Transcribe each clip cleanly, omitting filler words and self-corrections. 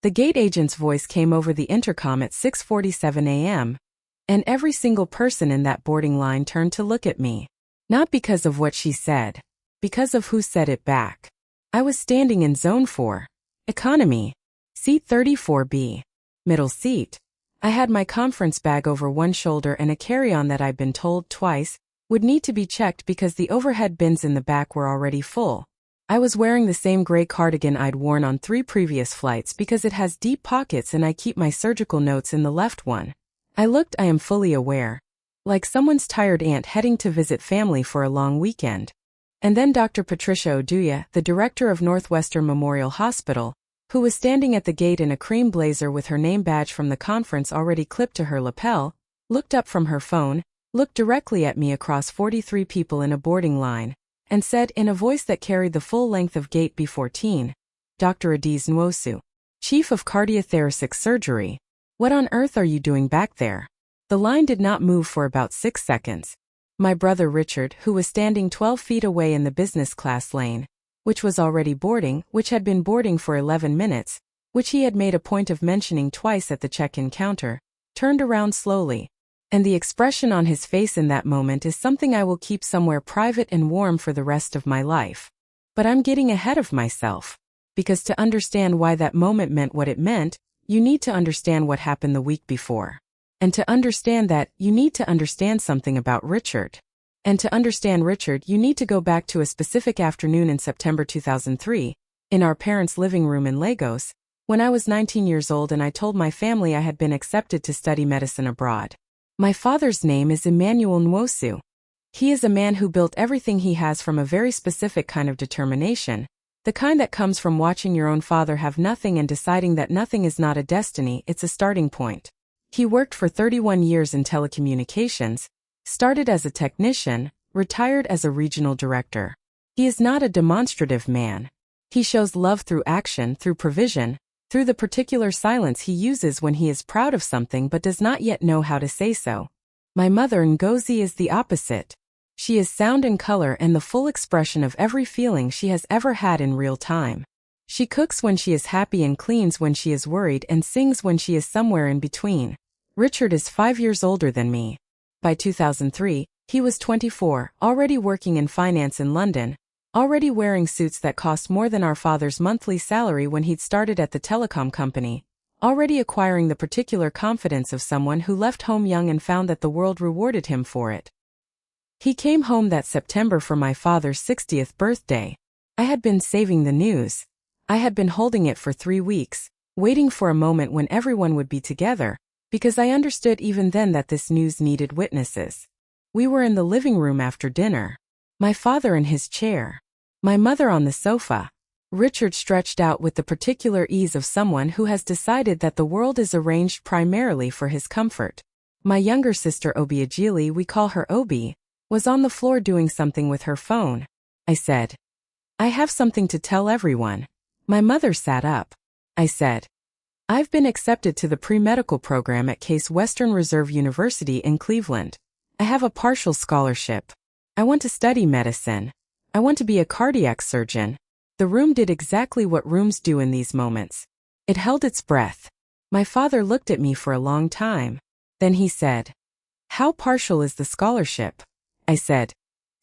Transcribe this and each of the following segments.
The gate agent's voice came over the intercom at 6:47 a.m., and every single person in that boarding line turned to look at me. Not because of what she said, because of who said it back. I was standing in Zone 4, Economy, Seat 34B, middle seat. I had my conference bag over one shoulder and a carry-on that I'd been told twice would need to be checked because the overhead bins in the back were already full. I was wearing the same gray cardigan I'd worn on 3 previous flights because it has deep pockets and I keep my surgical notes in the left one. I looked, I am fully aware, like someone's tired aunt heading to visit family for a long weekend. And then Dr. Patricia Oduya, the director of Northwestern Memorial Hospital, who was standing at the gate in a cream blazer with her name badge from the conference already clipped to her lapel, looked up from her phone, looked directly at me across 43 people in a boarding line, and said in a voice that carried the full length of Gate B14, Dr. Adiz Nwosu, Chief of Cardiothoracic Surgery, what on earth are you doing back there? The line did not move for about 6 seconds. My brother Richard, who was standing 12 feet away in the business class lane, which was already boarding, which had been boarding for 11 minutes, which he had made a point of mentioning twice at the check-in counter, turned around slowly. And the expression on his face in that moment is something I will keep somewhere private and warm for the rest of my life. But I'm getting ahead of myself. Because to understand why that moment meant what it meant, you need to understand what happened the week before. And to understand that, you need to understand something about Richard. And to understand Richard, you need to go back to a specific afternoon in September 2003, in our parents' living room in Lagos, when I was 19 years old and I told my family I had been accepted to study medicine abroad. My father's name is Emmanuel Nwosu. He is a man who built everything he has from a very specific kind of determination, the kind that comes from watching your own father have nothing and deciding that nothing is not a destiny, it's a starting point. He worked for 31 years in telecommunications, started as a technician, retired as a regional director. He is not a demonstrative man. He shows love through action, through provision, through the particular silence he uses when he is proud of something but does not yet know how to say so. My mother Ngozi is the opposite. She is sound in color and the full expression of every feeling she has ever had in real time. She cooks when she is happy and cleans when she is worried and sings when she is somewhere in between. Richard is 5 years older than me. By 2003, he was 24, already working in finance in London, already wearing suits that cost more than our father's monthly salary when he'd started at the telecom company, already acquiring the particular confidence of someone who left home young and found that the world rewarded him for it. He came home that September for my father's 60th birthday. I had been saving the news. I had been holding it for 3 weeks, waiting for a moment when everyone would be together, because I understood even then that this news needed witnesses. We were in the living room after dinner. My father in his chair. My mother on the sofa. Richard stretched out with the particular ease of someone who has decided that the world is arranged primarily for his comfort. My younger sister Obi Ajili, we call her Obi, was on the floor doing something with her phone. I said, I have something to tell everyone. My mother sat up. I said, I've been accepted to the pre-medical program at Case Western Reserve University in Cleveland. I have a partial scholarship. I want to study medicine. I want to be a cardiac surgeon. The room did exactly what rooms do in these moments. It held its breath. My father looked at me for a long time. Then he said, How partial is the scholarship? I said,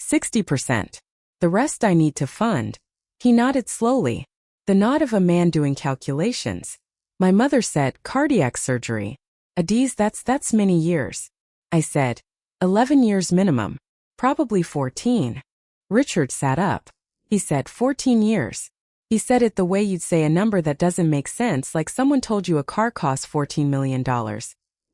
60%. The rest I need to fund. He nodded slowly. The nod of a man doing calculations. My mother said, Cardiac surgery. Adiz, that's many years. I said, 11 years minimum. Probably 14. Richard sat up. He said 14 years. He said it the way you'd say a number that doesn't make sense, like someone told you a car costs $14 million.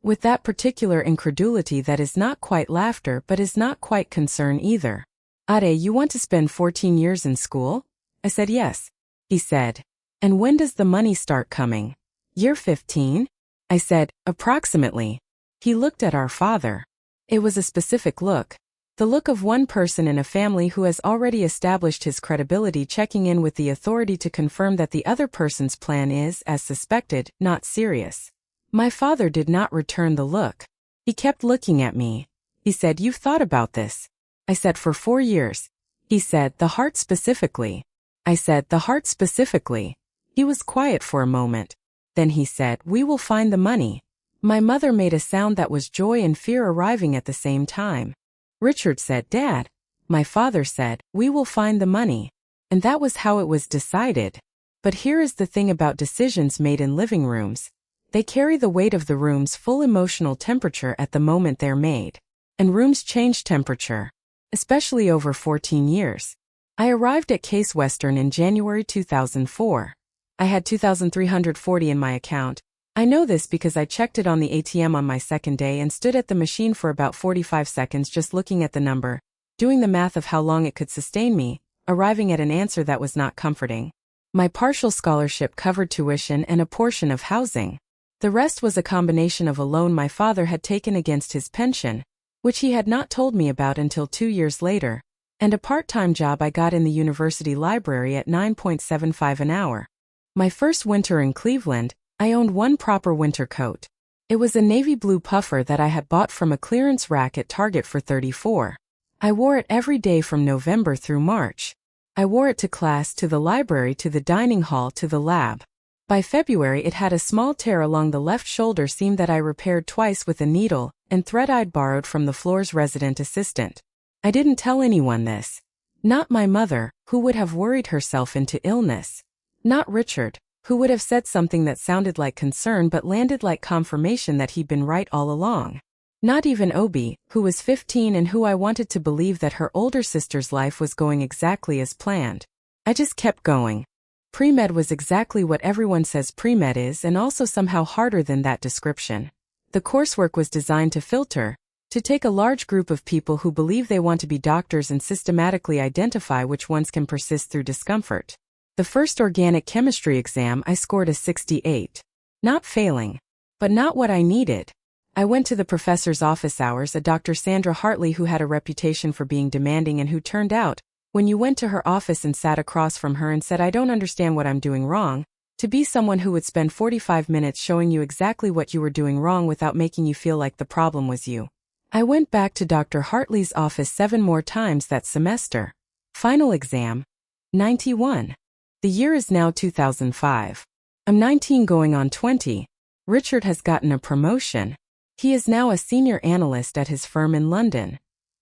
With that particular incredulity that is not quite laughter but is not quite concern either. Ade, you want to spend 14 years in school? I said yes. He said, and when does the money start coming? Year 15? I said, approximately. He looked at our father. It was a specific look. The look of one person in a family who has already established his credibility, checking in with the authority to confirm that the other person's plan is, as suspected, not serious. My father did not return the look. He kept looking at me. He said, You've thought about this. I said, for 4 years. He said, the heart specifically. I said, the heart specifically. He was quiet for a moment. Then he said, "We will find the money." My mother made a sound that was joy and fear arriving at the same time. Richard said, "Dad." My father said, "We will find the money." And that was how it was decided. But here is the thing about decisions made in living rooms. They carry the weight of the room's full emotional temperature at the moment they're made. And rooms change temperature, especially over 14 years. I arrived at Case Western in January 2004. I had $2,340 in my account. I know this because I checked it on the ATM on my second day and stood at the machine for about 45 seconds just looking at the number, doing the math of how long it could sustain me, arriving at an answer that was not comforting. My partial scholarship covered tuition and a portion of housing. The rest was a combination of a loan my father had taken against his pension, which he had not told me about until 2 years later, and a part-time job I got in the university library at $9.75 an hour. My first winter in Cleveland, I owned one proper winter coat. It was a navy blue puffer that I had bought from a clearance rack at Target for $34. I wore it every day from November through March. I wore it to class, to the library, to the dining hall, to the lab. By February it had a small tear along the left shoulder seam that I repaired twice with a needle and thread I'd borrowed from the floor's resident assistant. I didn't tell anyone this. Not my mother, who would have worried herself into illness. Not Richard, who would have said something that sounded like concern but landed like confirmation that he'd been right all along. Not even Obi, who was 15 and who I wanted to believe that her older sister's life was going exactly as planned. I just kept going. Pre-med was exactly what everyone says pre-med is, and also somehow harder than that description. The coursework was designed to filter, to take a large group of people who believe they want to be doctors and systematically identify which ones can persist through discomfort. The first organic chemistry exam I scored a 68. Not failing, but not what I needed. I went to the professor's office hours, a Dr. Sandra Hartley who had a reputation for being demanding and who turned out, when you went to her office and sat across from her and said, "I don't understand what I'm doing wrong," to be someone who would spend 45 minutes showing you exactly what you were doing wrong without making you feel like the problem was you. I went back to Dr. Hartley's office 7 more times that semester. Final exam, 91. The year is now 2005. I'm 19 going on 20. Richard has gotten a promotion. He is now a senior analyst at his firm in London.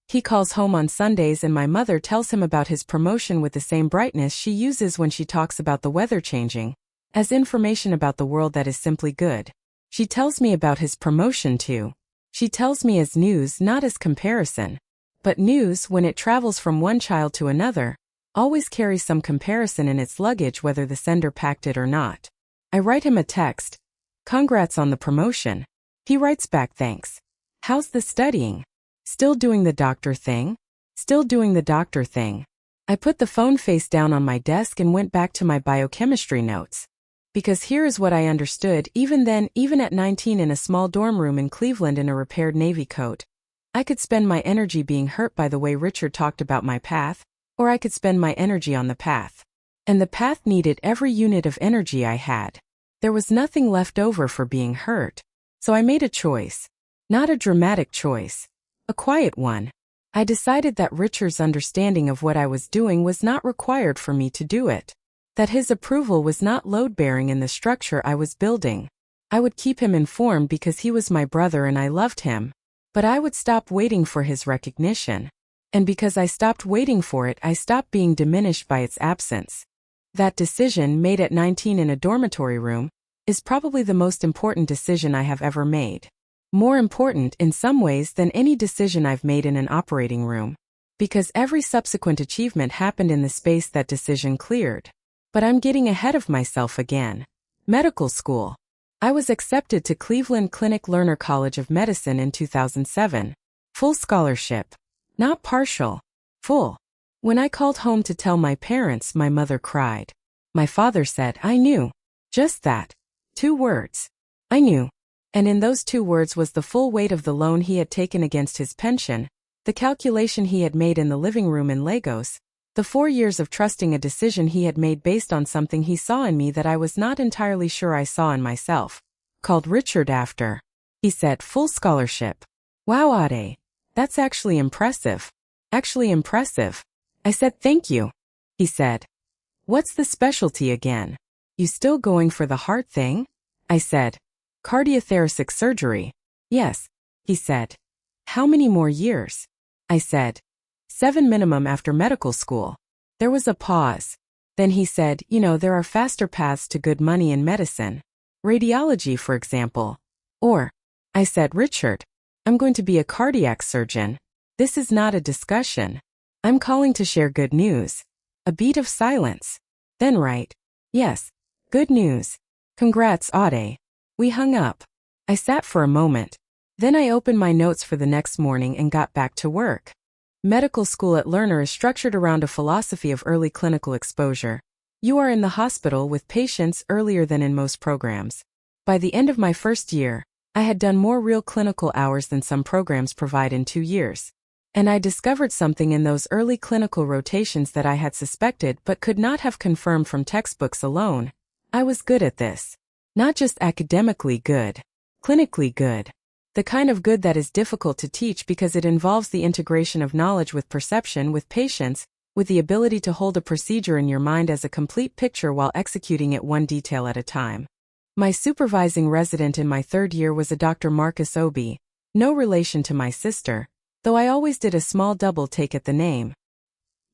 He calls home on Sundays and my mother tells him about his promotion with the same brightness she uses when she talks about the weather changing, as information about the world that is simply good. She tells me about his promotion too. She tells me as news, not as comparison. But news, when it travels from one child to another, always carries some comparison in its luggage whether the sender packed it or not. I write him a text. "Congrats on the promotion." He writes back, "Thanks. How's the studying? Still doing the doctor thing?" "Still doing the doctor thing." I put the phone face down on my desk and went back to my biochemistry notes. Because here is what I understood even then, even at 19 in a small dorm room in Cleveland in a repaired navy coat. I could spend my energy being hurt by the way Richard talked about my path, or I could spend my energy on the path. And the path needed every unit of energy I had. There was nothing left over for being hurt. So I made a choice. Not a dramatic choice. A quiet one. I decided that Richard's understanding of what I was doing was not required for me to do it. That his approval was not load-bearing in the structure I was building. I would keep him informed because he was my brother and I loved him. But I would stop waiting for his recognition. And because I stopped waiting for it, I stopped being diminished by its absence. That decision, made at 19 in a dormitory room, is probably the most important decision I have ever made. More important in some ways than any decision I've made in an operating room. Because every subsequent achievement happened in the space that decision cleared. But I'm getting ahead of myself again. Medical school. I was accepted to Cleveland Clinic Lerner College of Medicine in 2007. Full scholarship. Not partial. Full. When I called home to tell my parents, my mother cried. My father said, "I knew." Just that. 2 words. I knew. And in those 2 words was the full weight of the loan he had taken against his pension, the calculation he had made in the living room in Lagos, the 4 years of trusting a decision he had made based on something he saw in me that I was not entirely sure I saw in myself. Called Richard after. He said, "Full scholarship." "Wow, Ade. That's actually impressive." "Actually impressive." I said, "Thank you." He said, "What's the specialty again? You still going for the heart thing?" I said. Cardiothoracic surgery. Yes, he said. How many more years? I said. 7 minimum after medical school. There was a pause. Then he said, there are faster paths to good money in medicine. Radiology, for example. Or, I said, Richard, I'm going to be a cardiac surgeon. This is not a discussion. I'm calling to share good news. A beat of silence. Then right. Yes. Good news. Congrats, Ade. We hung up. I sat for a moment. Then I opened my notes for the next morning and got back to work. Medical school at Lerner is structured around a philosophy of early clinical exposure. You are in the hospital with patients earlier than in most programs. By the end of my first year, I had done more real clinical hours than some programs provide in 2 years. And I discovered something in those early clinical rotations that I had suspected but could not have confirmed from textbooks alone. I was good at this. Not just academically good. Clinically good. The kind of good that is difficult to teach because it involves the integration of knowledge with perception with patients, with the ability to hold a procedure in your mind as a complete picture while executing it one detail at a time. My supervising resident in my 3rd year was a Dr. Marcus Obi, no relation to my sister, though I always did a small double take at the name.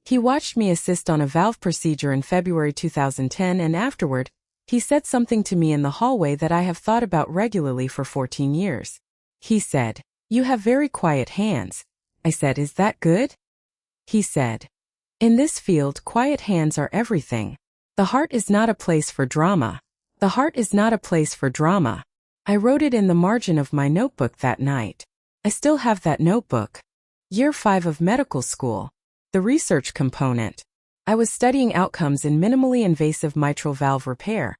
He watched me assist on a valve procedure in February 2010 and afterward, he said something to me in the hallway that I have thought about regularly for 14 years. He said, "You have very quiet hands." I said, "Is that good?" He said, "In this field, quiet hands are everything. The heart is not a place for drama. The heart is not a place for drama." I wrote it in the margin of my notebook that night. I still have that notebook. Year 5 of medical school. The research component. I was studying outcomes in minimally invasive mitral valve repair.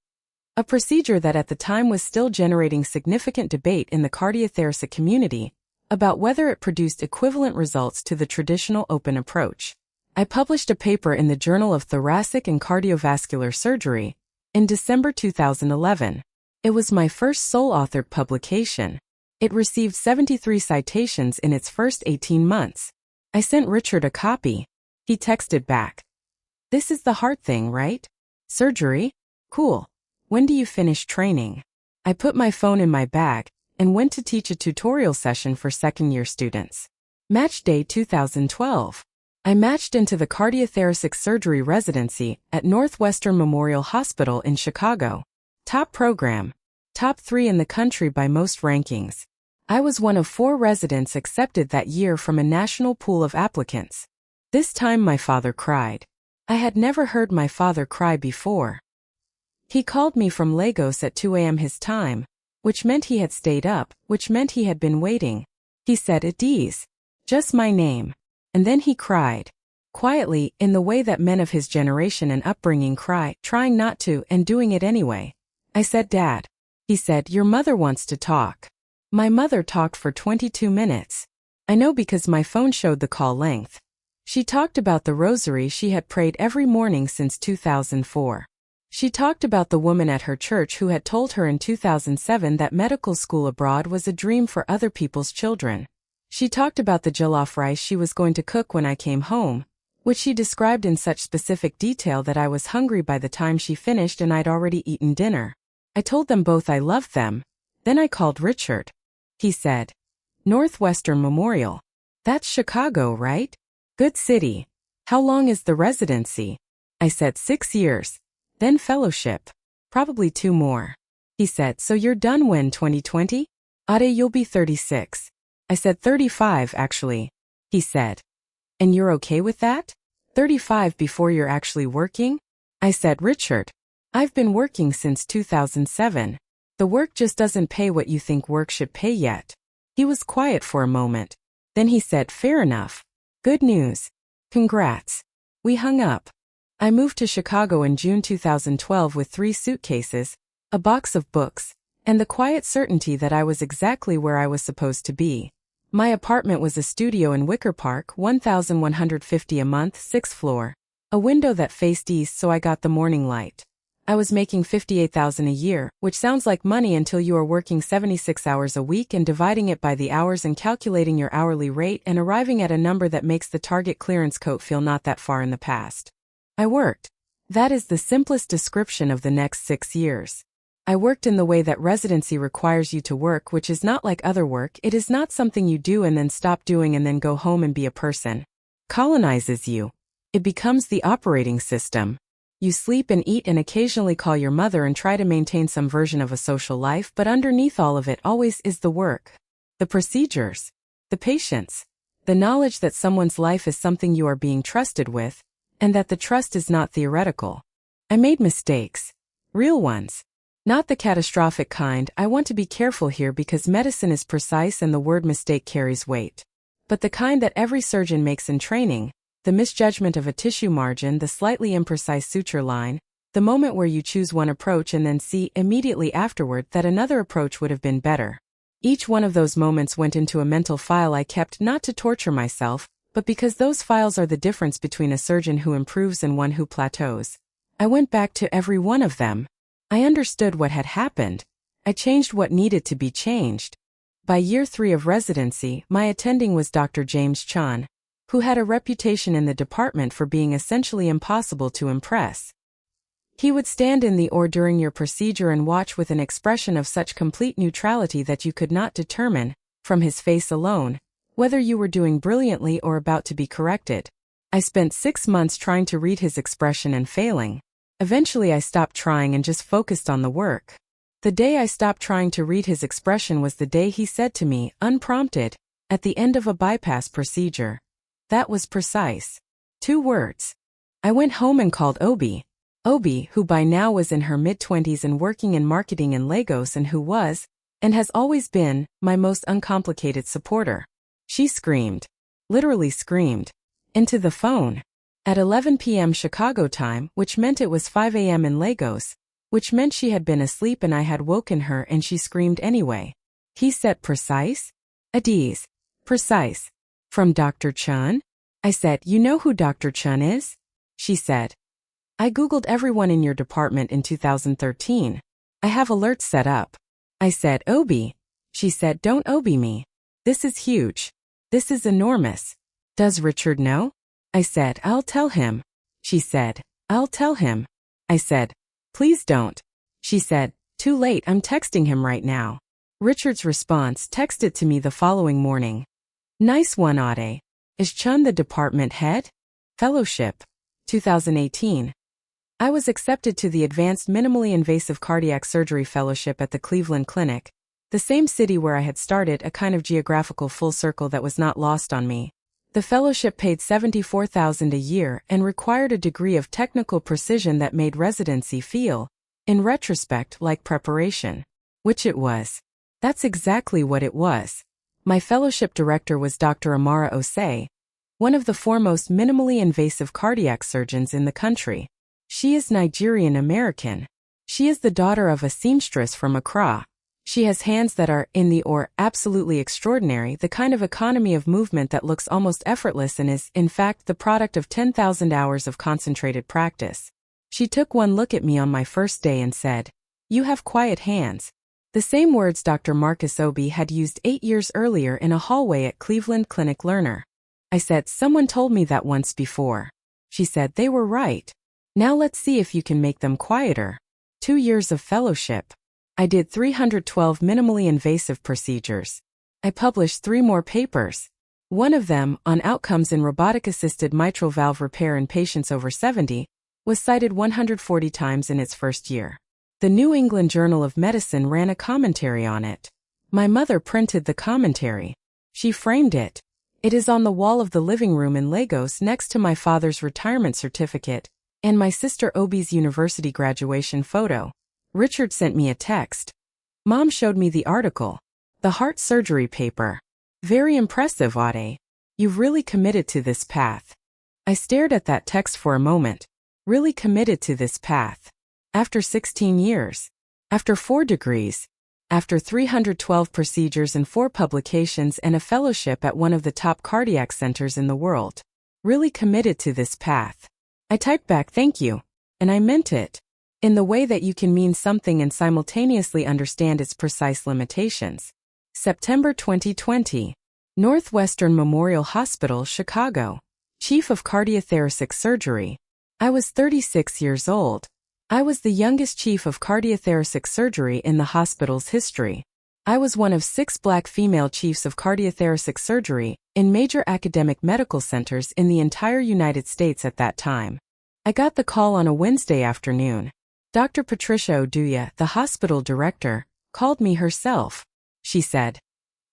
A procedure that at the time was still generating significant debate in the cardiothoracic community about whether it produced equivalent results to the traditional open approach. I published a paper in the Journal of Thoracic and Cardiovascular Surgery in December 2011. It was my first sole-authored publication. It received 73 citations in its first 18 months. I sent Richard a copy. He texted back. "This is the heart thing, right? Surgery? Cool. When do you finish training?" I put my phone in my bag and went to teach a tutorial session for 2nd-year students. Match day 2012. I matched into the cardiothoracic surgery residency at Northwestern Memorial Hospital in Chicago. Top program. Top 3 in the country by most rankings. I was one of 4 residents accepted that year from a national pool of applicants. This time my father cried. I had never heard my father cry before. He called me from Lagos at 2 a.m. his time, which meant he had stayed up, which meant he had been waiting. He said, "Adiz." Just my name. And then he cried. Quietly, in the way that men of his generation and upbringing cry, trying not to and doing it anyway. I said, "Dad." He said, "Your mother wants to talk." My mother talked for 22 minutes. I know because my phone showed the call length. She talked about the rosary she had prayed every morning since 2004. She talked about the woman at her church who had told her in 2007 that medical school abroad was a dream for other people's children. She talked about the jollof rice she was going to cook when I came home, which she described in such specific detail that I was hungry by the time she finished and I'd already eaten dinner. I told them both I loved them. Then I called Richard. He said, "Northwestern Memorial. That's Chicago, right? Good city. How long is the residency?" I said, 6 years. Then fellowship. Probably 2 more. He said, "So you're done when 2020? Ade, you'll be 36. I said 35 actually. He said, "And you're okay with that? 35 before you're actually working?" I said, "Richard, I've been working since 2007. The work just doesn't pay what you think work should pay yet." He was quiet for a moment. Then he said, "Fair enough. Good news. Congrats." We hung up. I moved to Chicago in June 2012 with 3 suitcases, a box of books, and the quiet certainty that I was exactly where I was supposed to be. My apartment was a studio in Wicker Park, $1,150 a month, 6th floor. A window that faced east so I got the morning light. I was making $58,000 a year, which sounds like money until you are working 76 hours a week and dividing it by the hours and calculating your hourly rate and arriving at a number that makes the target clearance coat feel not that far in the past. I worked. That is the simplest description of the next 6 years. I worked in the way that residency requires you to work, which is not like other work. It is not something you do and then stop doing and then go home and be a person. Colonizes you. It becomes the operating system. You sleep and eat and occasionally call your mother and try to maintain some version of a social life, but underneath all of it always is the work. The procedures. The patience. The knowledge that someone's life is something you are being trusted with, and that the trust is not theoretical. I made mistakes. Real ones. Not the catastrophic kind. I want to be careful here because medicine is precise and the word mistake carries weight. But the kind that every surgeon makes in training, the misjudgment of a tissue margin, the slightly imprecise suture line, the moment where you choose one approach and then see immediately afterward that another approach would have been better. Each one of those moments went into a mental file I kept not to torture myself, but because those files are the difference between a surgeon who improves and one who plateaus. I went back to every one of them. I understood what had happened. I changed what needed to be changed. By year 3 of residency, my attending was Dr. James Chan, who had a reputation in the department for being essentially impossible to impress. He would stand in the OR during your procedure and watch with an expression of such complete neutrality that you could not determine, from his face alone, whether you were doing brilliantly or about to be corrected. I spent 6 months trying to read his expression and failing. Eventually I stopped trying and just focused on the work. The day I stopped trying to read his expression was the day he said to me, unprompted, at the end of a bypass procedure. That was precise. 2 words. I went home and called Obi, who by now was in her mid-20s and working in marketing in Lagos and who was, and has always been, my most uncomplicated supporter. She screamed. Literally screamed. Into the phone. At 11 p.m. Chicago time, which meant it was 5 a.m. in Lagos, which meant she had been asleep and I had woken her and she screamed anyway. He said precise? Adiz. Precise. From Dr. Chun? I said, you know who Dr. Chun is? She said, I googled everyone in your department in 2013. I have alerts set up. I said, Obi. She said, don't Obi me. This is huge. This is enormous. Does Richard know? I said, I'll tell him. She said, I'll tell him. I said, please don't. She said, too late, I'm texting him right now. Richard's response texted to me the following morning. Nice one, Ade. Is Chun the department head? Fellowship. 2018. I was accepted to the Advanced Minimally Invasive Cardiac Surgery Fellowship at the Cleveland Clinic, the same city where I had started, a kind of geographical full circle that was not lost on me. The fellowship paid $74,000 a year and required a degree of technical precision that made residency feel, in retrospect, like preparation. Which it was. That's exactly what it was. My fellowship director was Dr. Amara Osei, one of the foremost minimally invasive cardiac surgeons in the country. She is Nigerian American. She is the daughter of a seamstress from Accra. She has hands that are, in the OR, absolutely extraordinary, the kind of economy of movement that looks almost effortless and is, in fact, the product of 10,000 hours of concentrated practice. She took one look at me on my first day and said, you have quiet hands. The same words Dr. Marcus Obi had used 8 years earlier in a hallway at Cleveland Clinic Learner. I said, someone told me that once before. She said, they were right. Now let's see if you can make them quieter. 2 years of fellowship. I did 312 minimally invasive procedures. I published 3 more papers. One of them, on outcomes in robotic-assisted mitral valve repair in patients over 70, was cited 140 times in its first year. The New England Journal of Medicine ran a commentary on it. My mother printed the commentary. She framed it. It is on the wall of the living room in Lagos next to my father's retirement certificate and my sister Obi's university graduation photo. Richard sent me a text. Mom showed me the article. The heart surgery paper. Very impressive, Ade. You've really committed to this path. I stared at that text for a moment. Really committed to this path. After 16 years. After 4 degrees. After 312 procedures and 4 publications and a fellowship at one of the top cardiac centers in the world. Really committed to this path. I typed back thank you. And I meant it. In the way that you can mean something and simultaneously understand its precise limitations. September 2020. Northwestern Memorial Hospital, Chicago. Chief of Cardiothoracic Surgery. I was 36 years old. I was the youngest chief of cardiothoracic surgery in the hospital's history. I was one of 6 black female chiefs of cardiothoracic surgery in major academic medical centers in the entire United States at that time. I got the call on a Wednesday afternoon. Dr. Patricia Oduya, the hospital director, called me herself. She said,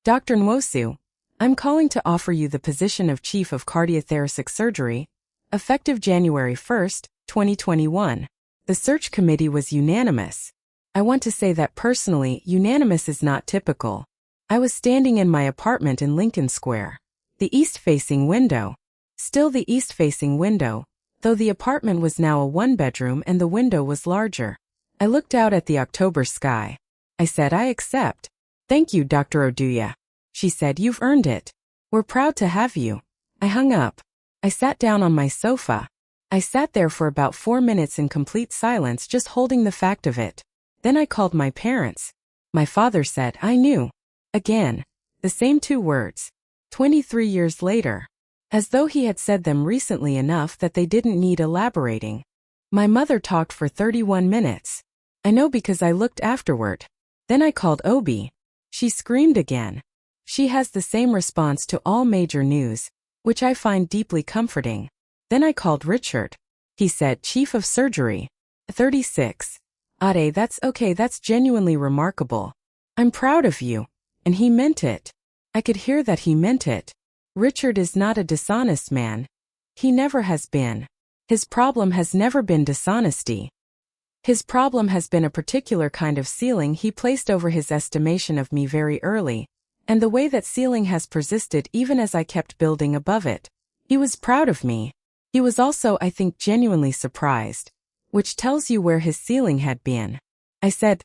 "Dr. Nwosu, I'm calling to offer you the position of Chief of Cardiothoracic Surgery, effective January 1st, 2021. The search committee was unanimous. I want to say that personally, unanimous is not typical. I was standing in my apartment in Lincoln Square. The east-facing window. Still the east-facing window, though the apartment was now a one-bedroom and the window was larger. I looked out at the October sky. I said, I accept. Thank you, Dr. Oduya. She said, you've earned it. We're proud to have you. I hung up. I sat down on my sofa. I sat there for about 4 minutes in complete silence, just holding the fact of it. Then I called my parents. My father said, I knew. Again. The same 2 words. 23 years later. As though he had said them recently enough that they didn't need elaborating. My mother talked for 31 minutes. I know because I looked afterward. Then I called Obi. She screamed again. She has the same response to all major news, which I find deeply comforting. Then I called Richard. He said, Chief of Surgery. 36. Ade, that's okay, that's genuinely remarkable. I'm proud of you. And he meant it. I could hear that he meant it. Richard is not a dishonest man. He never has been. His problem has never been dishonesty. His problem has been a particular kind of ceiling he placed over his estimation of me very early, and the way that ceiling has persisted even as I kept building above it. He was proud of me. He was also, I think, genuinely surprised, which tells you where his ceiling had been. I said,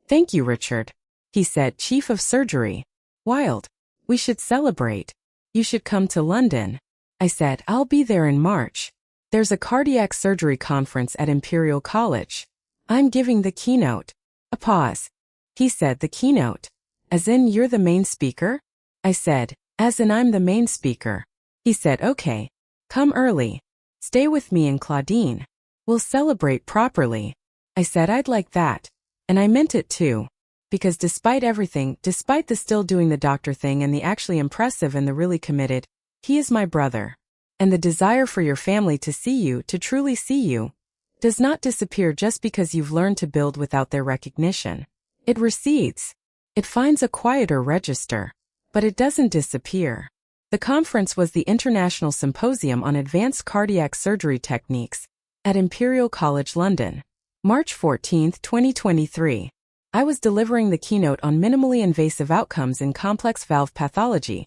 Thank you, Richard. He said, Chief of Surgery. Wild. We should celebrate. You should come to London. I said, I'll be there in March. There's a cardiac surgery conference at Imperial College. I'm giving the keynote. A pause. He said, the keynote. As in, you're the main speaker? I said, as in, I'm the main speaker. He said, okay. Come early. Stay with me and Claudine. We'll celebrate properly. I said I'd like that. And I meant it too. Because despite everything, despite the still doing the doctor thing and the actually impressive and the really committed, he is my brother. And the desire for your family to see you, to truly see you, does not disappear just because you've learned to build without their recognition. It recedes. It finds a quieter register. But it doesn't disappear. The conference was the International Symposium on Advanced Cardiac Surgery Techniques at Imperial College London. March 14, 2023. I was delivering the keynote on minimally invasive outcomes in complex valve pathology,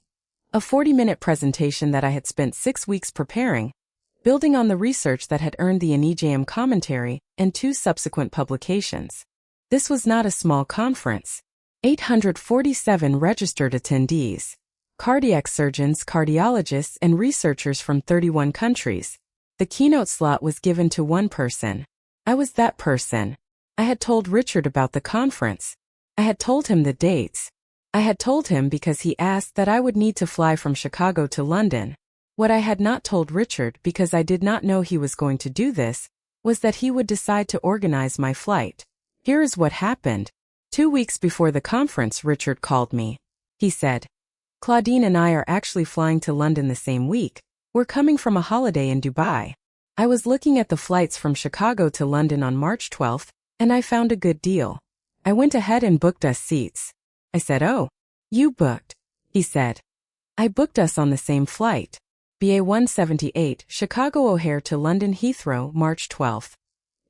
a 40-minute presentation that I had spent 6 weeks preparing, building on the research that had earned the NEJM commentary and 2 subsequent publications. This was not a small conference. 847 registered attendees. Cardiac surgeons, cardiologists, and researchers from 31 countries. The keynote slot was given to one person. I was that person. I had told Richard about the conference. I had told him the dates. I had told him because he asked that I would need to fly from Chicago to London. What I had not told Richard, because I did not know he was going to do this, was that he would decide to organize my flight. Here is what happened. 2 weeks before the conference, Richard called me. He said, Claudine and I are actually flying to London the same week. We're coming from a holiday in Dubai. I was looking at the flights from Chicago to London on March 12th, and I found a good deal. I went ahead and booked us seats. I said, oh, you booked. He said, I booked us on the same flight. BA 178, Chicago O'Hare to London Heathrow, March 12th.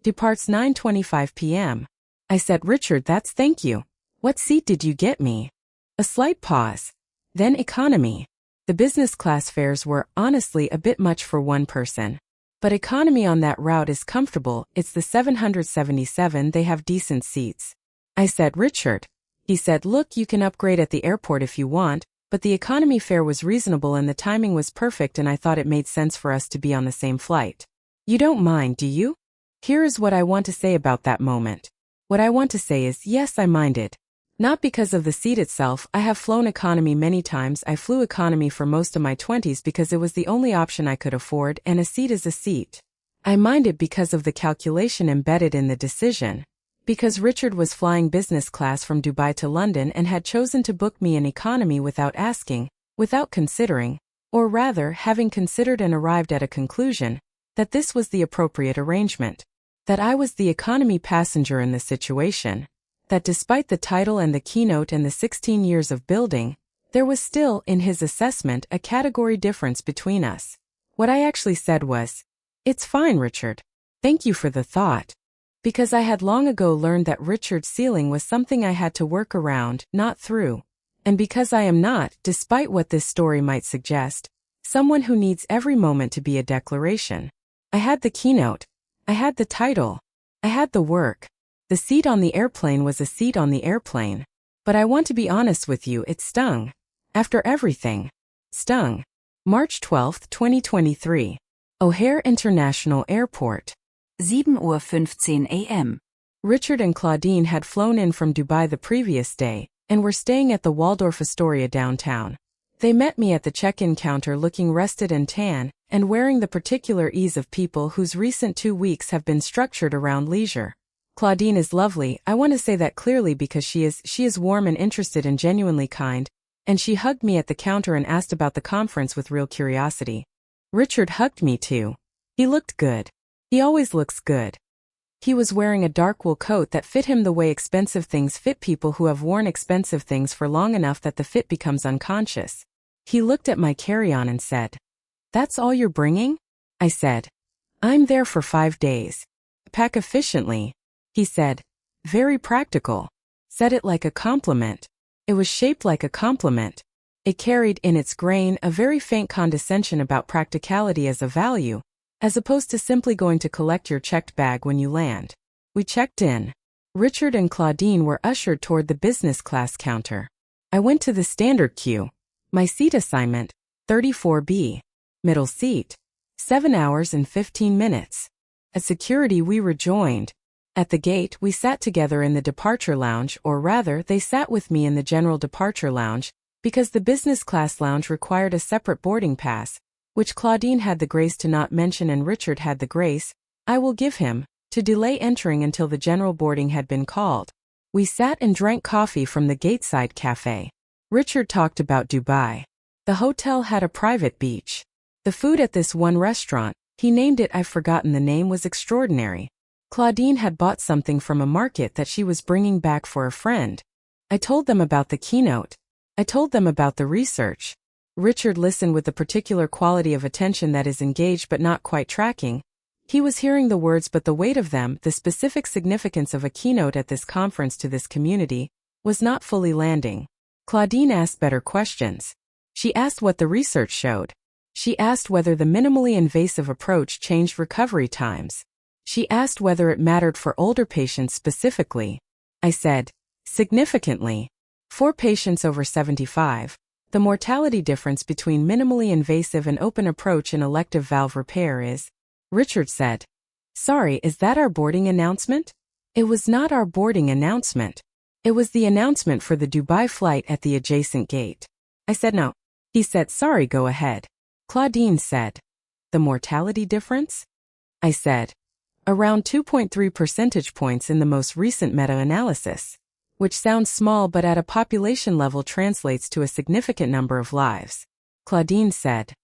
Departs 9:25 p.m. I said, Richard, that's thank you. What seat did you get me? A slight pause. Then economy. The business class fares were, honestly, a bit much for one person. But economy on that route is comfortable. It's the 777, they have decent seats. I said, Richard. He said, look, you can upgrade at the airport if you want, but the economy fare was reasonable and the timing was perfect and I thought it made sense for us to be on the same flight. You don't mind, do you? Here is what I want to say about that moment. What I want to say is, yes, I minded. Not because of the seat itself. I have flown economy many times. I flew economy for most of my 20s because it was the only option I could afford, and a seat is a seat. I minded because of the calculation embedded in the decision. Because Richard was flying business class from Dubai to London and had chosen to book me in economy without asking, without considering, or rather having considered and arrived at a conclusion, that this was the appropriate arrangement. That I was the economy passenger in the situation. That despite the title and the keynote and the 16 years of building, there was still, in his assessment, a category difference between us. What I actually said was, "It's fine, Richard. Thank you for the thought." Because I had long ago learned that Richard's ceiling was something I had to work around, not through. And because I am not, despite what this story might suggest, someone who needs every moment to be a declaration. I had the keynote. I had the title. I had the work. The seat on the airplane was a seat on the airplane. But I want to be honest with you, it stung. After everything. Stung. March 12, 2023. O'Hare International Airport. 7:15 a.m. Richard and Claudine had flown in from Dubai the previous day, and were staying at the Waldorf Astoria downtown. They met me at the check-in counter looking rested and tan, and wearing the particular ease of people whose recent 2 weeks have been structured around leisure. Claudine is lovely, I want to say that clearly because she is warm and interested and genuinely kind, and she hugged me at the counter and asked about the conference with real curiosity. Richard hugged me too. He looked good. He always looks good. He was wearing a dark wool coat that fit him the way expensive things fit people who have worn expensive things for long enough that the fit becomes unconscious. He looked at my carry-on and said, "That's all you're bringing?" I said, "I'm there for 5 days. Pack efficiently." He said, "Very practical." Said it like a compliment. It was shaped like a compliment. It carried in its grain a very faint condescension about practicality as a value, as opposed to simply going to collect your checked bag when you land. We checked in. Richard and Claudine were ushered toward the business class counter. I went to the standard queue. My seat assignment, 34B. Middle seat. 7 hours and 15 minutes. At security we rejoined. At the gate we sat together in the departure lounge, or rather they sat with me in the general departure lounge, because the business class lounge required a separate boarding pass, which Claudine had the grace to not mention and Richard had the grace, I will give him, to delay entering until the general boarding had been called. We sat and drank coffee from the Gateside Cafe. Richard talked about Dubai. The hotel had a private beach. The food at this one restaurant, he named it, I've forgotten the name, was extraordinary. Claudine had bought something from a market that she was bringing back for a friend. I told them about the keynote. I told them about the research. Richard listened with the particular quality of attention that is engaged but not quite tracking. He was hearing the words, but the weight of them, the specific significance of a keynote at this conference to this community, was not fully landing. Claudine asked better questions. She asked what the research showed. She asked whether the minimally invasive approach changed recovery times. She asked whether it mattered for older patients specifically. I said, significantly. For patients over 75, the mortality difference between minimally invasive and open approach in elective valve repair is, Richard said, "Sorry, is that our boarding announcement?" It was not our boarding announcement. It was the announcement for the Dubai flight at the adjacent gate. I said no. He said, "Sorry, go ahead." Claudine said, "The mortality difference?" I said, "Around 2.3 percentage points in the most recent meta-analysis." Which sounds small but at a population level translates to a significant number of lives. Claudine said,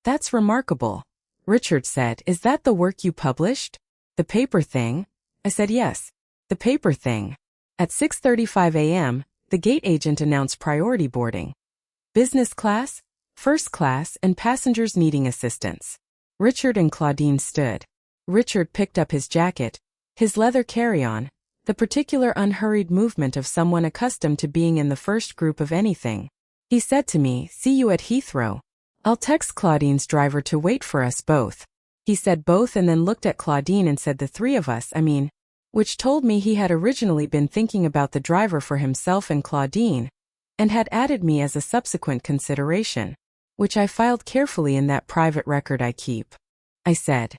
"That's remarkable." Richard said, "Is that the work you published? The paper thing?" I said, "Yes, the paper thing." At 6:35 a.m., the gate agent announced priority boarding. Business class, first class, and passengers needing assistance. Richard and Claudine stood. Richard picked up his jacket, his leather carry-on, the particular unhurried movement of someone accustomed to being in the first group of anything. He said to me, "See you at Heathrow. I'll text Claudine's driver to wait for us both." He said both and then looked at Claudine and said the three of us, which told me he had originally been thinking about the driver for himself and Claudine, and had added me as a subsequent consideration, which I filed carefully in that private record I keep. I said,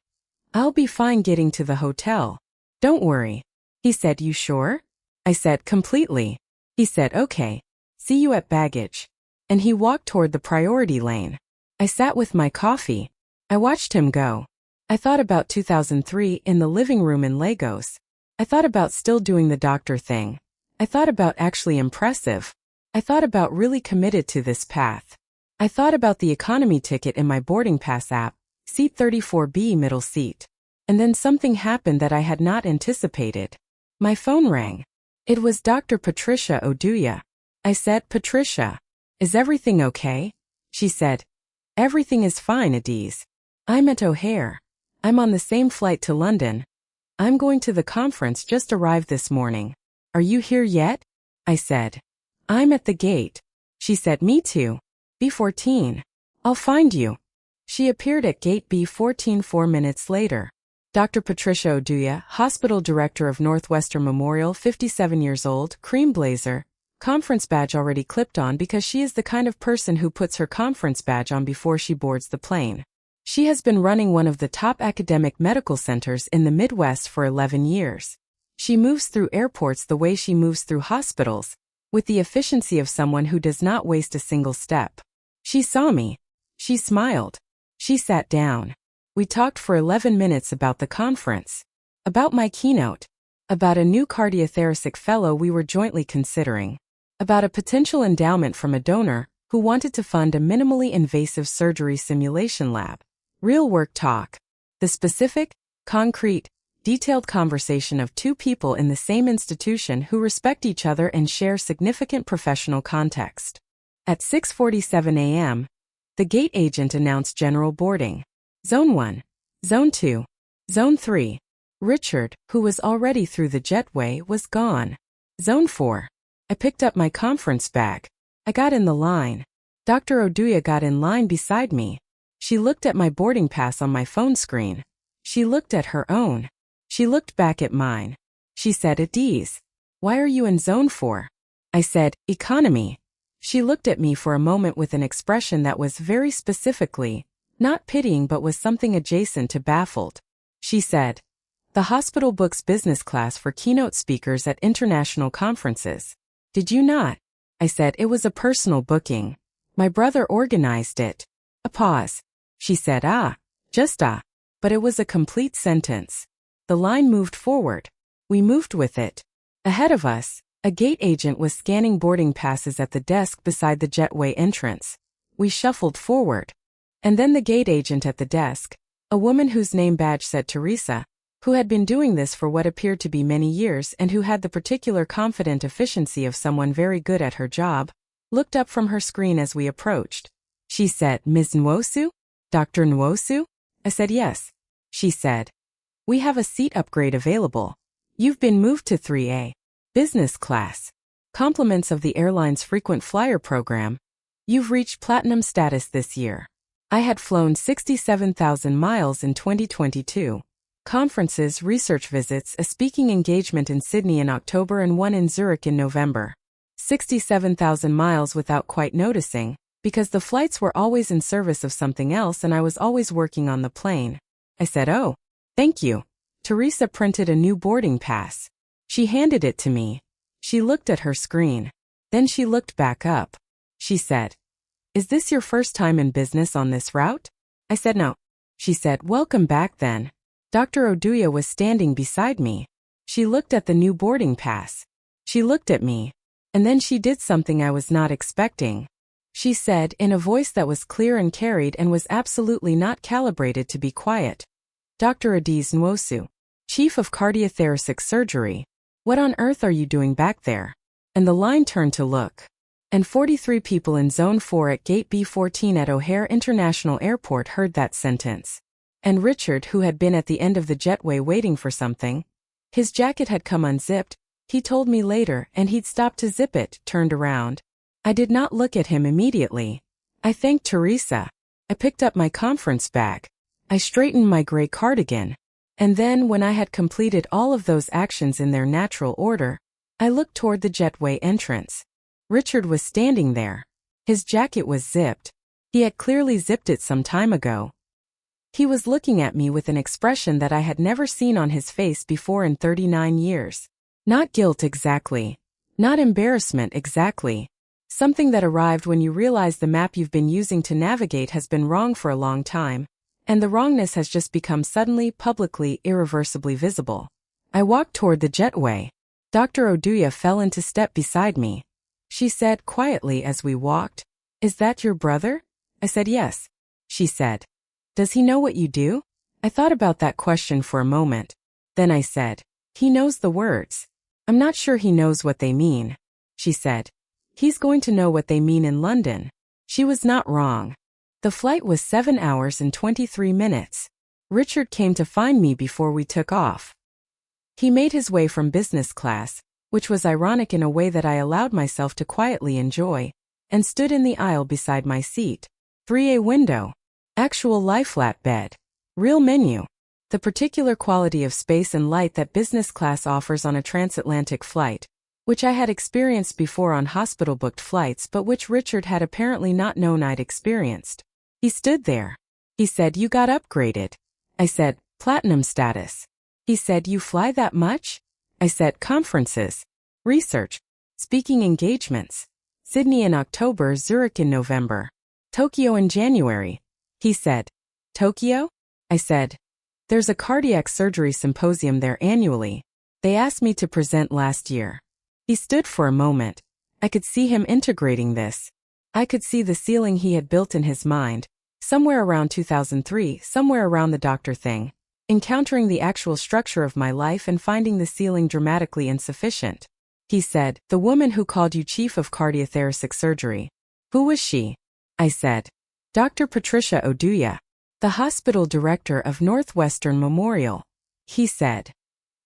"I'll be fine getting to the hotel. Don't worry." He said, "You sure?" I said, "Completely." He said, "Okay. See you at baggage." And he walked toward the priority lane. I sat with my coffee. I watched him go. I thought about 2003 in the living room in Lagos. I thought about still doing the doctor thing. I thought about actually impressive. I thought about really committed to this path. I thought about the economy ticket in my boarding pass app, seat 34B, middle seat. And then something happened that I had not anticipated. My phone rang. It was Dr. Patricia Oduya. I said, "Patricia, is everything okay?" She said, "Everything is fine, Adiz. I'm at O'Hare. I'm on the same flight to London. I'm going to the conference, just arrived this morning. Are you here yet?" I said, "I'm at the gate." She said, "Me too. B14. I'll find you." She appeared at gate B14 4 minutes later. Dr. Patricia Oduya, hospital director of Northwestern Memorial, 57 years old, cream blazer, conference badge already clipped on because she is the kind of person who puts her conference badge on before she boards the plane. She has been running one of the top academic medical centers in the Midwest for 11 years. She moves through airports the way she moves through hospitals, with the efficiency of someone who does not waste a single step. She saw me. She smiled. She sat down. We talked for 11 minutes about the conference, about my keynote, about a new cardiothoracic fellow we were jointly considering, about a potential endowment from a donor who wanted to fund a minimally invasive surgery simulation lab. Real work talk. The specific, concrete, detailed conversation of two people in the same institution who respect each other and share significant professional context. At 6:47 a.m., the gate agent announced general boarding. Zone 1, Zone 2, Zone 3. Richard, who was already through the jetway, was gone. Zone 4. I picked up my conference bag. I got in the line. Dr. Oduya got in line beside me. She looked at my boarding pass on my phone screen. She looked at her own. She looked back at mine. She said, "Adiz, why are you in Zone 4? I said, "Economy." She looked at me for a moment with an expression that was very specifically, not pitying but was something adjacent to baffled. She said, "The hospital books business class for keynote speakers at international conferences. Did you not?" I said, "It was a personal booking. My brother organized it." A pause. She said, just but it was a complete sentence. The line moved forward. We moved with it. Ahead of us, a gate agent was scanning boarding passes at the desk beside the jetway entrance. We shuffled forward. And then the gate agent at the desk, a woman whose name badge said Teresa, who had been doing this for what appeared to be many years and who had the particular confident efficiency of someone very good at her job, looked up from her screen as we approached. She said, "Ms. Nwosu? Dr. Nwosu?" I said, "Yes." She said, "We have a seat upgrade available. You've been moved to 3A, business class. Compliments of the airline's frequent flyer program. You've reached platinum status this year." I had flown 67,000 miles in 2022. Conferences, research visits, a speaking engagement in Sydney in October and one in Zurich in November. 67,000 miles without quite noticing, because the flights were always in service of something else and I was always working on the plane. I said, "Oh, thank you." Teresa printed a new boarding pass. She handed it to me. She looked at her screen. Then she looked back up. She said, "Is this your first time in business on this route?" I said, "No." She said, "Welcome back then." Dr. Oduya was standing beside me. She looked at the new boarding pass. She looked at me. And then she did something I was not expecting. She said, in a voice that was clear and carried and was absolutely not calibrated to be quiet, "Dr. Adiz Nwosu, Chief of Cardiothoracic Surgery, what on earth are you doing back there?" And the line turned to look. And 43 people in Zone 4 at Gate B14 at O'Hare International Airport heard that sentence. And Richard, who had been at the end of the jetway waiting for something, his jacket had come unzipped, he told me later, and he'd stopped to zip it, turned around. I did not look at him immediately. I thanked Teresa. I picked up my conference bag. I straightened my gray cardigan. And then, when I had completed all of those actions in their natural order, I looked toward the jetway entrance. Richard was standing there. His jacket was zipped. He had clearly zipped it some time ago. He was looking at me with an expression that I had never seen on his face before in 39 years. Not guilt exactly. Not embarrassment exactly. Something that arrived when you realize the map you've been using to navigate has been wrong for a long time, and the wrongness has just become suddenly, publicly, irreversibly visible. I walked toward the jetway. Dr. Oduya fell into step beside me. She said quietly as we walked, "Is that your brother?" I said yes. She said, "Does he know what you do?" I thought about that question for a moment. Then I said, "He knows the words. I'm not sure he knows what they mean." She said, "He's going to know what they mean in London." She was not wrong. The flight was 7 hours and 23 minutes. Richard came to find me before we took off. He made his way from business class, which was ironic in a way that I allowed myself to quietly enjoy, and stood in the aisle beside my seat. 3A window. Actual lie-flat bed. Real menu. The particular quality of space and light that business class offers on a transatlantic flight, which I had experienced before on hospital-booked flights but which Richard had apparently not known I'd experienced. He stood there. He said, "You got upgraded." I said, "Platinum status." He said, "You fly that much?" I said, "Conferences, research, speaking engagements. Sydney in October, Zurich in November, Tokyo in January." He said, "Tokyo?" I said, "There's a cardiac surgery symposium there annually. They asked me to present last year." He stood for a moment. I could see him integrating this. I could see the ceiling he had built in his mind, somewhere around 2003, somewhere around the doctor thing, encountering the actual structure of my life and finding the ceiling dramatically insufficient. He said, "The woman who called you chief of cardiothoracic surgery. Who was she?" I said, "Dr. Patricia Oduya, the hospital director of Northwestern Memorial." He said,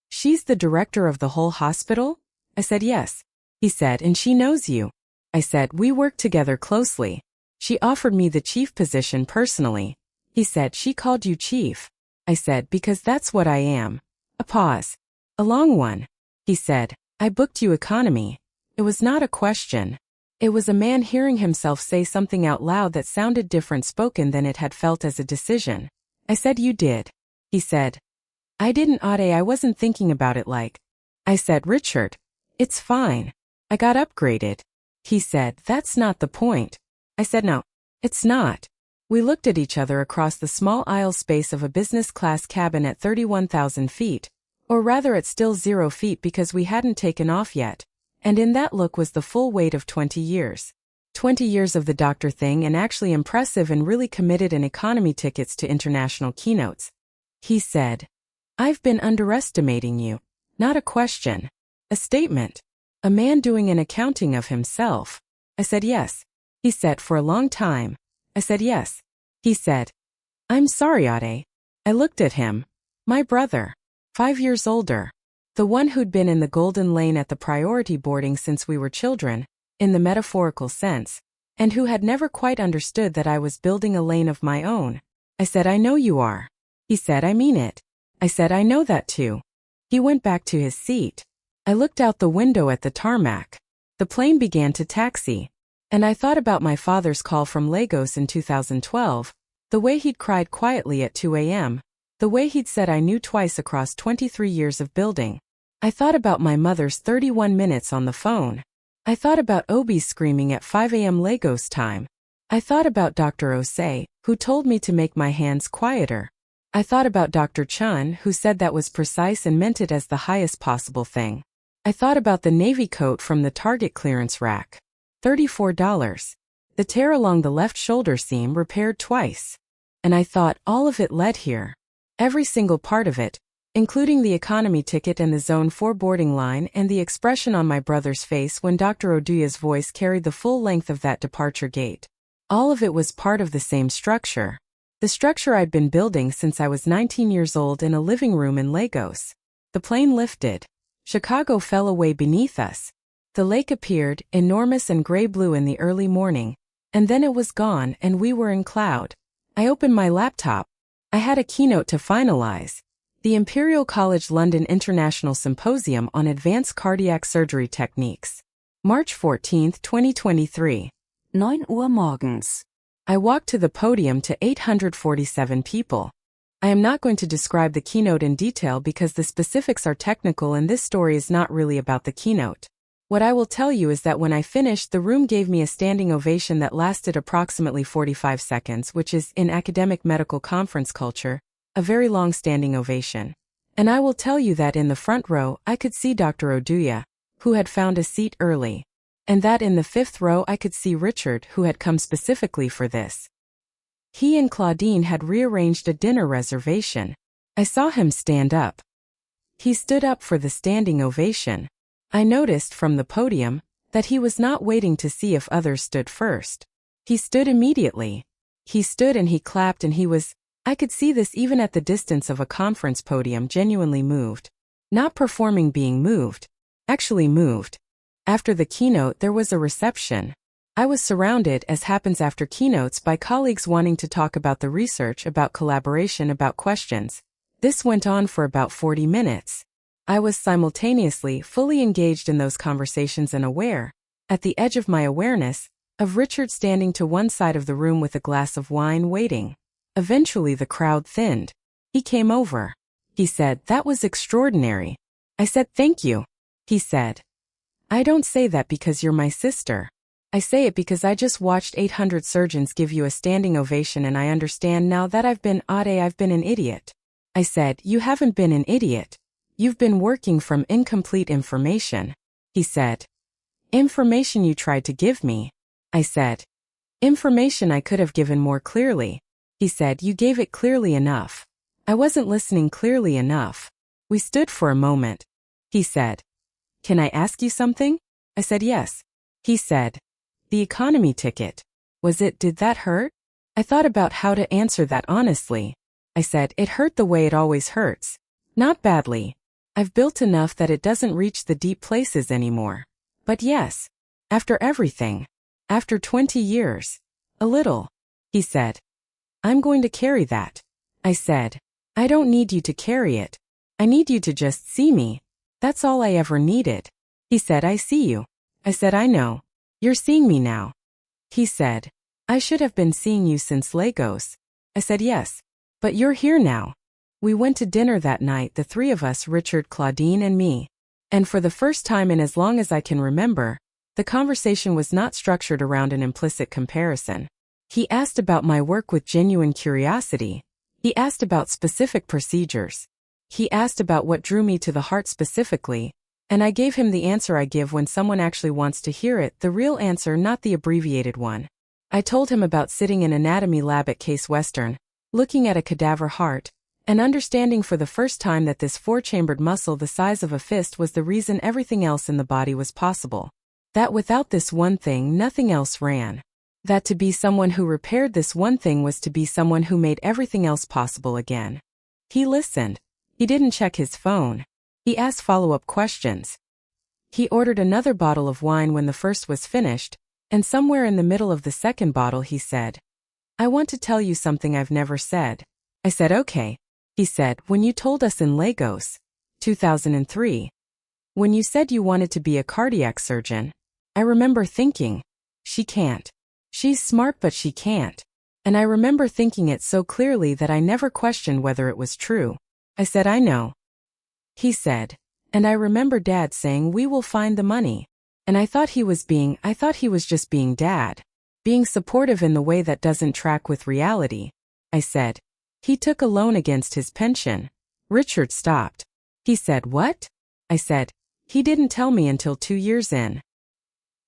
"She's the director of the whole hospital?" I said, "Yes." He said, "And she knows you?" I said, "We work together closely. She offered me the chief position personally." He said, "She called you chief?" I said, "Because that's what I am." A pause. A long one. He said, "I booked you economy." It was not a question. It was a man hearing himself say something out loud that sounded different spoken than it had felt as a decision. I said, "You did." He said, "I didn't, Ade, I wasn't thinking about it like." I said, "Richard, it's fine. I got upgraded." He said, "That's not the point." I said, "No, it's not." We looked at each other across the small aisle space of a business class cabin at 31,000 feet, or rather at still 0 feet because we hadn't taken off yet, and in that look was the full weight of 20 years. 20 years of the doctor thing and actually impressive and really committed in economy tickets to international keynotes. He said, "I've been underestimating you." Not a question. A statement. A man doing an accounting of himself. I said, "Yes." He said, "For a long time." I said, "Yes." He said, "I'm sorry, Ade." I looked at him. My brother. 5 years older. The one who'd been in the golden lane at the priority boarding since we were children, in the metaphorical sense, and who had never quite understood that I was building a lane of my own. I said, "I know you are." He said, "I mean it." I said, "I know that too." He went back to his seat. I looked out the window at the tarmac. The plane began to taxi. And I thought about my father's call from Lagos in 2012, the way he'd cried quietly at 2 a.m., the way he'd said "I knew" twice across 23 years of building. I thought about my mother's 31 minutes on the phone. I thought about Obi's screaming at 5 a.m. Lagos time. I thought about Dr. Osei, who told me to make my hands quieter. I thought about Dr. Chun, who said that was precise and meant it as the highest possible thing. I thought about the navy coat from the Target clearance rack. $34. The tear along the left shoulder seam repaired twice. And I thought all of it led here. Every single part of it, including the economy ticket and the Zone 4 boarding line and the expression on my brother's face when Dr. Oduya's voice carried the full length of that departure gate. All of it was part of the same structure. The structure I'd been building since I was 19 years old in a living room in Lagos. The plane lifted. Chicago fell away beneath us. The lake appeared, enormous and gray-blue in the early morning, and then it was gone and we were in cloud. I opened my laptop. I had a keynote to finalize. The Imperial College London International Symposium on Advanced Cardiac Surgery Techniques. March 14, 2023. 9 Uhr morgens. I walked to the podium to 847 people. I am not going to describe the keynote in detail because the specifics are technical and this story is not really about the keynote. What I will tell you is that when I finished, the room gave me a standing ovation that lasted approximately 45 seconds, which is, in academic medical conference culture, a very long standing ovation. And I will tell you that in the front row, I could see Dr. Oduya, who had found a seat early. And that in the fifth row I could see Richard, who had come specifically for this. He and Claudine had rearranged a dinner reservation. I saw him stand up. He stood up for the standing ovation. I noticed from the podium that he was not waiting to see if others stood first. He stood immediately. He stood and he clapped and I could see this even at the distance of a conference podium, genuinely moved. Not performing, being moved. Actually moved. After the keynote there was a reception. I was surrounded, as happens after keynotes, by colleagues wanting to talk about the research, about collaboration, about questions. This went on for about 40 minutes. I was simultaneously fully engaged in those conversations and aware, at the edge of my awareness, of Richard standing to one side of the room with a glass of wine waiting. Eventually the crowd thinned. He came over. He said, "That was extraordinary." I said, "Thank you." He said, "I don't say that because you're my sister. I say it because I just watched 800 surgeons give you a standing ovation and I understand now that I've been an idiot." I said, "You haven't been an idiot. You've been working from incomplete information." He said, "Information you tried to give me." I said, "Information I could have given more clearly." He said, "You gave it clearly enough." I wasn't listening clearly enough. We stood for a moment. He said, "Can I ask you something?" I said, "Yes." He said, "The economy ticket. Did that hurt?" I thought about how to answer that honestly. I said, "It hurt the way it always hurts. Not badly. I've built enough that it doesn't reach the deep places anymore. But yes. After everything. After 20 years. A little." He said, "I'm going to carry that." I said, "I don't need you to carry it. I need you to just see me. That's all I ever needed." He said, "I see you." I said, "I know. You're seeing me now." He said, "I should have been seeing you since Lagos." I said, "Yes. But you're here now." We went to dinner that night, the three of us, Richard, Claudine, and me. And for the first time in as long as I can remember, the conversation was not structured around an implicit comparison. He asked about my work with genuine curiosity. He asked about specific procedures. He asked about what drew me to the heart specifically, and I gave him the answer I give when someone actually wants to hear it, the real answer, not the abbreviated one. I told him about sitting in anatomy lab at Case Western, looking at a cadaver heart, and understanding for the first time that this four-chambered muscle the size of a fist was the reason everything else in the body was possible. That without this one thing, nothing else ran. That to be someone who repaired this one thing was to be someone who made everything else possible again. He listened. He didn't check his phone. He asked follow-up questions. He ordered another bottle of wine when the first was finished, and somewhere in the middle of the second bottle he said, "I want to tell you something I've never said." I said, "Okay." He said, "When you told us in Lagos, 2003, when you said you wanted to be a cardiac surgeon, I remember thinking, she can't. She's smart but she can't." And I remember thinking it so clearly that I never questioned whether it was true. I said, "I know." He said, "And I remember Dad saying we will find the money." And I thought he was just being Dad. Being supportive in the way that doesn't track with reality. I said, "He took a loan against his pension." Richard stopped. He said, "What?" I said, "He didn't tell me until 2 years in.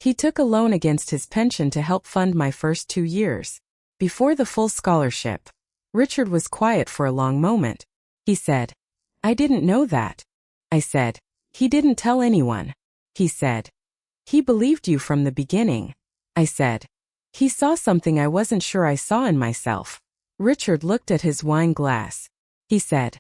He took a loan against his pension to help fund my first 2 years. Before the full scholarship." Richard was quiet for a long moment. He said, "I didn't know that." I said, "He didn't tell anyone." He said, "He believed you from the beginning." I said, "He saw something I wasn't sure I saw in myself." Richard looked at his wine glass. He said,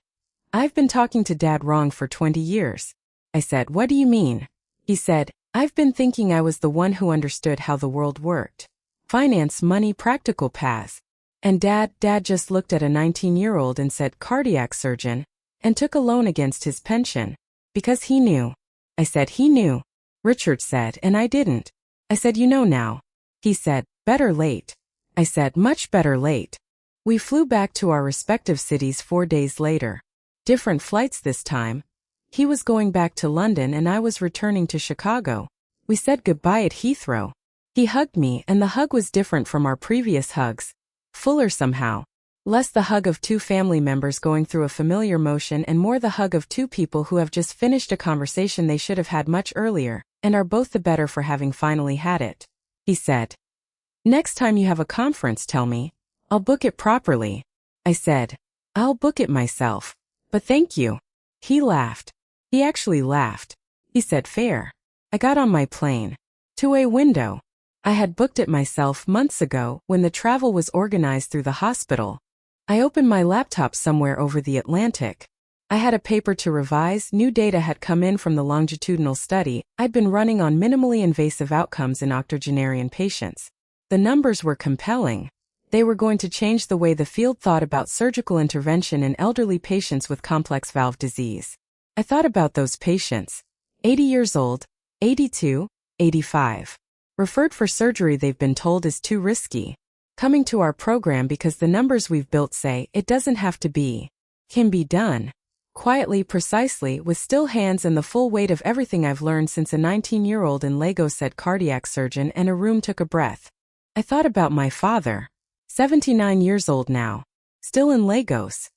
"I've been talking to Dad wrong for 20 years. I said, "What do you mean?" He said, "I've been thinking I was the one who understood how the world worked. Finance, money, practical paths. And Dad just looked at a 19-year-old and said cardiac surgeon, and took a loan against his pension. Because he knew." I said, "He knew." Richard said, "And I didn't." I said, "You know now." He said, "Better late." I said, "Much better late." We flew back to our respective cities 4 days later. Different flights this time. He was going back to London and I was returning to Chicago. We said goodbye at Heathrow. He hugged me, and the hug was different from our previous hugs. Fuller somehow. Less the hug of two family members going through a familiar motion and more the hug of two people who have just finished a conversation they should have had much earlier, and are both the better for having finally had it. He said, "Next time you have a conference, tell me. I'll book it properly." I said, "I'll book it myself. But thank you." He laughed. He actually laughed. He said, "Fair." I got on my plane. Two-way window. I had booked it myself months ago when the travel was organized through the hospital. I opened my laptop somewhere over the Atlantic. I had a paper to revise. New data had come in from the longitudinal study I'd been running on minimally invasive outcomes in octogenarian patients. The numbers were compelling. They were going to change the way the field thought about surgical intervention in elderly patients with complex valve disease. I thought about those patients. 80 years old, 82, 85. Referred for surgery they've been told is too risky. Coming to our program because the numbers we've built say it doesn't have to be. Can be done. Quietly, precisely, with still hands and the full weight of everything I've learned since a 19-year-old in Lagos said cardiac surgeon, and a room took a breath. I thought about my father. 79 years old now. Still in Lagos.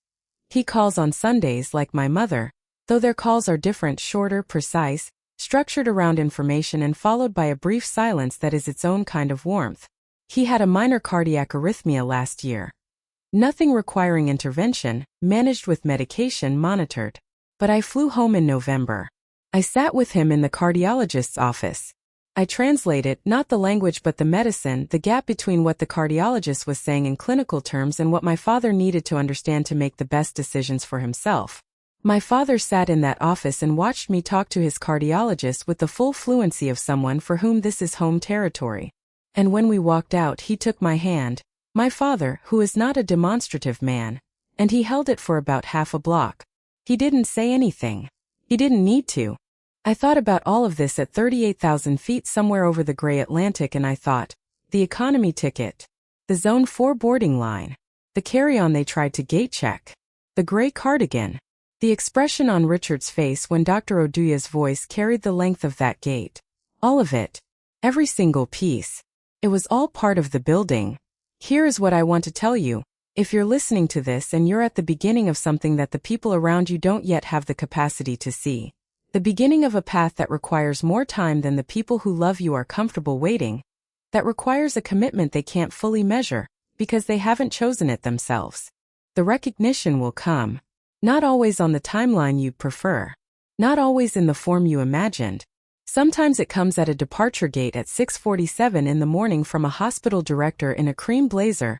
He calls on Sundays like my mother, though their calls are different, shorter, precise, structured around information and followed by a brief silence that is its own kind of warmth. He had a minor cardiac arrhythmia last year. Nothing requiring intervention, managed with medication, monitored. But I flew home in November. I sat with him in the cardiologist's office. I translated, not the language but the medicine, the gap between what the cardiologist was saying in clinical terms and what my father needed to understand to make the best decisions for himself. My father sat in that office and watched me talk to his cardiologist with the full fluency of someone for whom this is home territory. And when we walked out, he took my hand, my father, who is not a demonstrative man, and he held it for about half a block. He didn't say anything. He didn't need to. I thought about all of this at 38,000 feet somewhere over the gray Atlantic, and I thought, the economy ticket, the Zone 4 boarding line, the carry-on they tried to gate check, the gray cardigan, the expression on Richard's face when Dr. Oduya's voice carried the length of that gate. All of it. Every single piece. It was all part of the building. Here is what I want to tell you. If you're listening to this and you're at the beginning of something that the people around you don't yet have the capacity to see, the beginning of a path that requires more time than the people who love you are comfortable waiting, that requires a commitment they can't fully measure, because they haven't chosen it themselves. The recognition will come. Not always on the timeline you'd prefer. Not always in the form you imagined. Sometimes it comes at a departure gate at 6:47 in the morning from a hospital director in a cream blazer,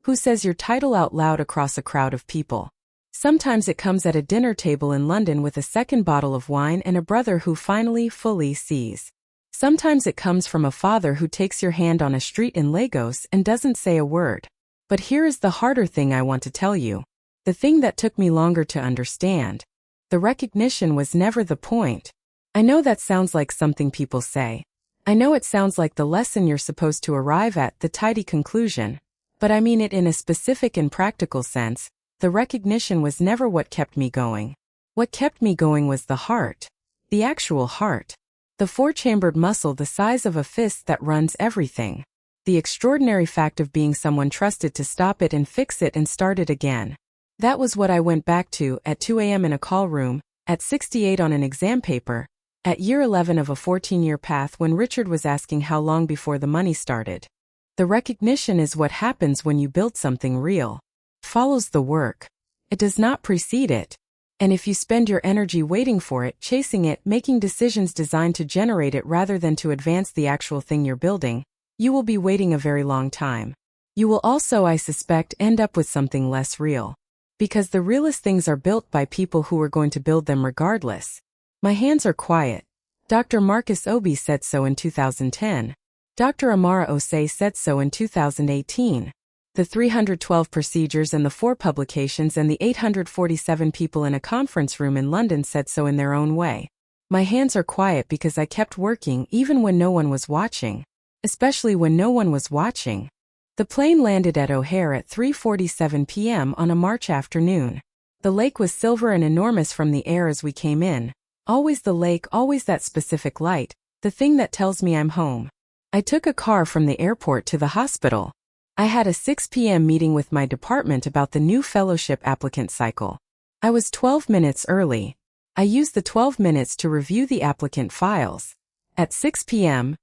who says your title out loud across a crowd of people. Sometimes it comes at a dinner table in London with a second bottle of wine and a brother who finally, fully sees. Sometimes it comes from a father who takes your hand on a street in Lagos and doesn't say a word. But here is the harder thing I want to tell you. The thing that took me longer to understand. The recognition was never the point. I know that sounds like something people say. I know it sounds like the lesson you're supposed to arrive at, the tidy conclusion. But I mean it in a specific and practical sense. The recognition was never what kept me going. What kept me going was the heart. The actual heart. The four-chambered muscle the size of a fist that runs everything. The extraordinary fact of being someone trusted to stop it and fix it and start it again. That was what I went back to at 2 a.m. in a call room, at 68 on an exam paper, at year 11 of a 14-year path when Richard was asking how long before the money started. The recognition is what happens when you build something real. Follows the work. It does not precede it. And if you spend your energy waiting for it, chasing it, making decisions designed to generate it rather than to advance the actual thing you're building, you will be waiting a very long time. You will also, I suspect, end up with something less real. Because the realest things are built by people who are going to build them regardless. My hands are quiet. Dr. Marcus Obi said so in 2010. Dr. Amara Osei said so in 2018. The 312 procedures and the 4 publications and the 847 people in a conference room in London said so in their own way. My hands are quiet because I kept working even when no one was watching. Especially when no one was watching. The plane landed at O'Hare at 3:47 p.m. on a March afternoon. The lake was silver and enormous from the air as we came in. Always the lake, always that specific light, The thing that tells me I'm home. I took a car from the airport to the hospital. I had a 6 p.m. meeting with my department about the new fellowship applicant cycle. I was 12 minutes early. I used the 12 minutes to review the applicant files. At 6 p.m.,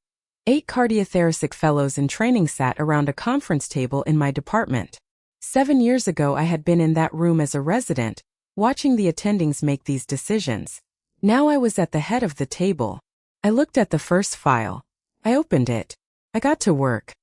8 cardiothoracic fellows in training sat around a conference table in my department. 7 years ago I had been in that room as a resident, watching the attendings make these decisions. Now I was at the head of the table. I looked at the first file. I opened it. I got to work.